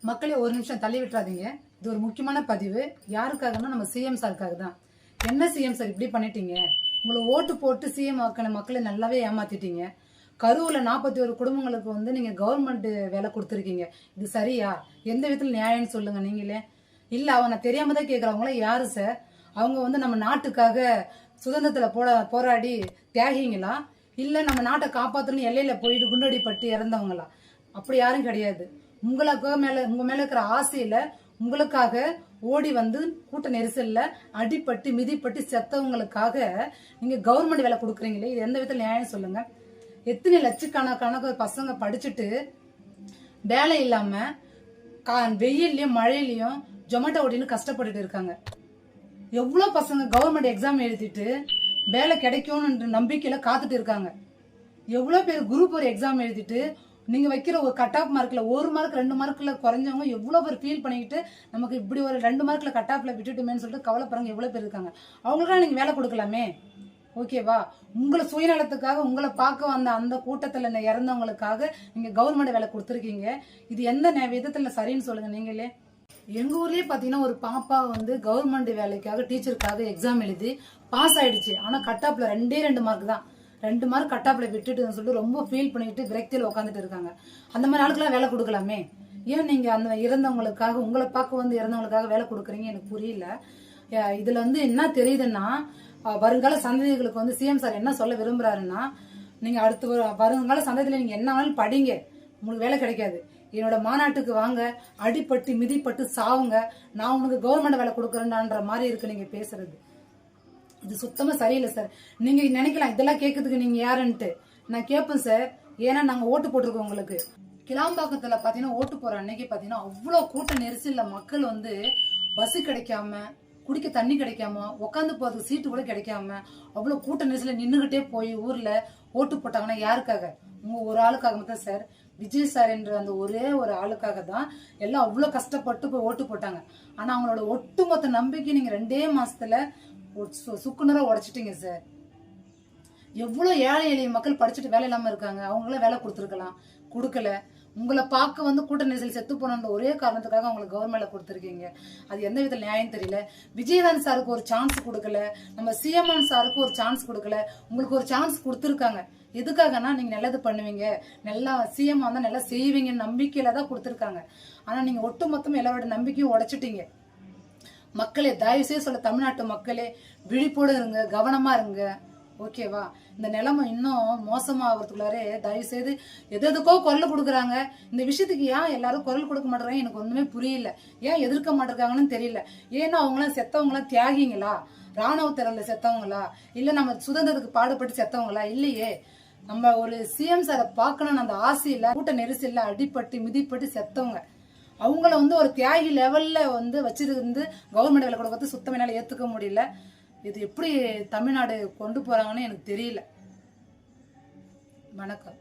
மக்களே ஒரு நிமிஷம் தள்ளி விட்டுறாதீங்க. இது ஒரு முக்கியமான பதிவு. யாருக்காகனா நம்ம சிஎம் சாருக்காக தான். என்ன சிஎம் சார் இப்படி பண்ணிட்டீங்க? உங்களை ஓட்டு போட்டு சிஎம் ஆக்கின மக்களை நல்லாவே ஏமாத்திட்டீங்க. கரூர்ல 41 குடும்பங்களுக்கு வந்து நீங்க கவர்மெண்ட் வேலை கொடுத்துருக்கீங்க. இது சரியா? எந்த விதத்துல நியாயம்னு சொல்லுங்க நீங்களே. இல்ல அவனை தெரியாம தான் கேட்கறவங்கள யாரு சார்? அவங்க வந்து நம்ம நாட்டுக்காக சுதந்திரத்துல போராடி தியாகிங்களா? இல்ல நம்ம நாட்டை காப்பாற்றணும் எல்லையில போயிட்டு குண்டடி பட்டு இறந்தவங்களா? அப்படி யாரும் கிடையாது. உங்க மேல இருக்கிற ஆசையில உங்களுக்காக ஓடி வந்து கூட்ட நெரிசல்ல அடிப்பட்டு மிதிப்பட்டு செத்தவங்களுக்காக நீங்க கவர்மெண்ட் வேலை கொடுக்குறீங்களே, இது எந்த விதத்துல நியாயம் சொல்லுங்க. எத்தனை லட்சக்கணக்கான பசங்க படிச்சுட்டு வேலை இல்லாம வெயிலையும் மழையிலையும் ஜொமேட்டோ ஓடின்னு கஷ்டப்பட்டுட்டு இருக்காங்க. எவ்வளவு பசங்க கவர்மெண்ட் எக்ஸாம் எழுதிட்டு வேலை கிடைக்கும்னு நம்பிக்கையில காத்துட்டு இருக்காங்க. எவ்வளவு பேர் குரூப் ஒரு எக்ஸாம் எழுதிட்டு நீங்க வைக்கிற ஒரு கட் ஆஃப் மார்க்ல 1 மார்க் 2 மார்க்ல குறைஞ்சவங்க எவ்வளவு பேர் ஃபீல் பண்ணிக்கிட்டு நமக்கு இப்படி ஒரு 2 மார்க்ல கட் ஆஃப்ல விட்டுட்டுமேன்னு சொல்லிட்டு கவலைப்படுறவங்க எவ்வளவு பேர் இருக்காங்க. அவங்களுக்கெல்லாம் நீங்க வேலை கொடுக்கலாமே. ஓகேவா? உங்களை சுயநலத்துக்காக உங்களை பார்க்க வந்த அந்த கூட்டத்துல இறந்தவங்களுக்காக நீங்க கவர்மெண்ட் வேலை கொடுத்துருக்கீங்க. இது எந்த விதத்துல சரின்னு சொல்லுங்க நீங்களே. எங்க ஊர்லயே பாத்தீங்கன்னா ஒரு பாப்பா வந்து கவர்மெண்ட் வேலைக்காக டீச்சருக்காக எக்ஸாம் எழுதி பாஸ் ஆயிடுச்சு. ஆனா கட் ஆஃப்ல 2 மார்க் தான். 2 மார்க் கட் ஆஃப்ல விட்டுட்டுன்னு சொல்லிட்டு ரொம்ப ஃபீல் பண்ணிட்டு விரக்தியில உட்காந்துட்டு இருக்காங்க. அந்த மாதிரி ஆளுக்கெல்லாம் வேலை கொடுக்கலாமே. ஏன் நீங்க அந்த இறந்தவங்களுக்காக உங்களை பார்க்க வந்து இறந்தவங்களுக்காக வேலை கொடுக்குறீங்க? எனக்கு புரியல. இதுல வந்து என்ன தெரியுதுன்னா, வருங்கால சந்ததிகளுக்கு வந்து சிஎம் சார் என்ன சொல்ல விரும்புறாருன்னா, நீங்க அடுத்து வருங்கால சந்ததியில நீங்க என்ன வேணாலும் படிங்க, உங்களுக்கு வேலை கிடைக்காது. என்னோட மாநாட்டுக்கு வாங்க, அடிப்பட்டு மிதிப்பட்டு சாவுங்க, நான் உனக்கு கவர்மெண்ட் வேலை கொடுக்குறேன்ன்ற மாதிரி இருக்கு நீங்க பேசுறது. இது சுத்தமா சரியில்லை சார். நீங்க நினைக்கலாம் இதெல்லாம் கேட்கறதுக்கு நீங்க யாருன்ட்டு. நான் கேட்பேன் சார். ஏன்னா நாங்க ஓட்டு போட்டிருக்கோம் உங்களுக்கு. கிளாம்பாக்கத்துல பாத்தீங்கன்னா ஓட்டு போற அன்னைக்கு பாத்தீங்கன்னா அவ்வளவு கூட்ட நெரிசல்ல மக்கள் வந்து பஸ் கிடைக்காம, குடிக்க தண்ணி கிடைக்காம, உட்காந்து போறதுக்கு சீட்டு கூட கிடைக்காம அவ்வளவு கூட்ட நெரிசல்ல நின்னுகிட்டே போய் ஊர்ல ஓட்டு போட்டாங்கன்னா யாருக்காக? உங்க ஒரு ஆளுக்காக மட்டும் சார். விஜய் சார் என்ற அந்த ஒரே ஒரு ஆளுக்காக தான் எல்லாம் அவ்வளவு கஷ்டப்பட்டு போய் ஓட்டு போட்டாங்க. ஆனா அவங்களோட ஒட்டுமொத்த நம்பிக்கை நீங்க 2 மாசத்துல சுக்குநூறா உடைச்சிட்டீங்க சார். எவ்வளவு ஏழை எளிய மக்கள் படிச்சுட்டு வேலை இல்லாம இருக்காங்க. அவங்களாம் வேலை கொடுத்துருக்கலாம், கொடுக்கல. உங்களை பார்க்க வந்து கூட்ட நெரிசல் செத்து போன ஒரே காரணத்துக்காக அவங்களுக்கு கவர்மெண்ட்ல கொடுத்துருக்கீங்க. அது எந்த வித நியாயம் தெரியல. விஜயகாந்த் சாருக்கு ஒரு சான்ஸ் கொடுக்கல, நம்ம சிஎம்என் சாருக்கு ஒரு சான்ஸ் கொடுக்கல. உங்களுக்கு ஒரு சான்ஸ் கொடுத்துருக்காங்க. எதுக்காகனா நீங்க நல்லது பண்ணுவீங்க, நல்லா சிஎம் வந்தா நல்லா செய்வீங்கன்னு நம்பிக்கையில தான் கொடுத்துருக்காங்க. ஆனா நீங்க ஒட்டுமொத்தம் எல்லாரோட நம்பிக்கையும் உடைச்சிட்டீங்க. மக்களே, தயவு செய்து சொல்ல, தமிழ்நாட்டு மக்களே விழிப்போடு இருங்க, கவனமா இருங்க. ஓகேவா? இந்த நிலைமை இன்னும் மோசமாகிறதுக்குள்ளாரே தயவு செய்து எதுக்கோ குரல் கொடுக்குறாங்க. இந்த விஷயத்துக்கு ஏன் எல்லாரும் குரல் கொடுக்க மாட்டேறாங்க எனக்கு ஒண்ணுமே புரியல. ஏன் எதிர்க்க மாட்டேங்காங்கன்னு தெரியல. ஏன்னா அவங்களாம் செத்தவங்களாம் தியாகிங்களா? ராணுவத்திறல செத்தவங்களா? இல்ல நம்ம சுதந்திரத்துக்கு பாடுபட்டு செத்தவங்களா? இல்லையே. நம்ம ஒரு சிஎம் சாரை பார்க்கணும்னு அந்த ஆசையில கூட்ட நெரிசல்ல அடிப்பட்டு மிதிப்பட்டு செத்தவங்க. அவங்கள வந்து ஒரு தியாகி லெவல்ல வந்து வச்சிருந்து கவர்மெண்ட் வேலை கொடுக்கறது சுத்தம் என்னால ஏத்துக்க முடியல. இது எப்படி தமிழ்நாடு கொண்டு போறாங்கன்னு எனக்கு தெரியல. வணக்கம்.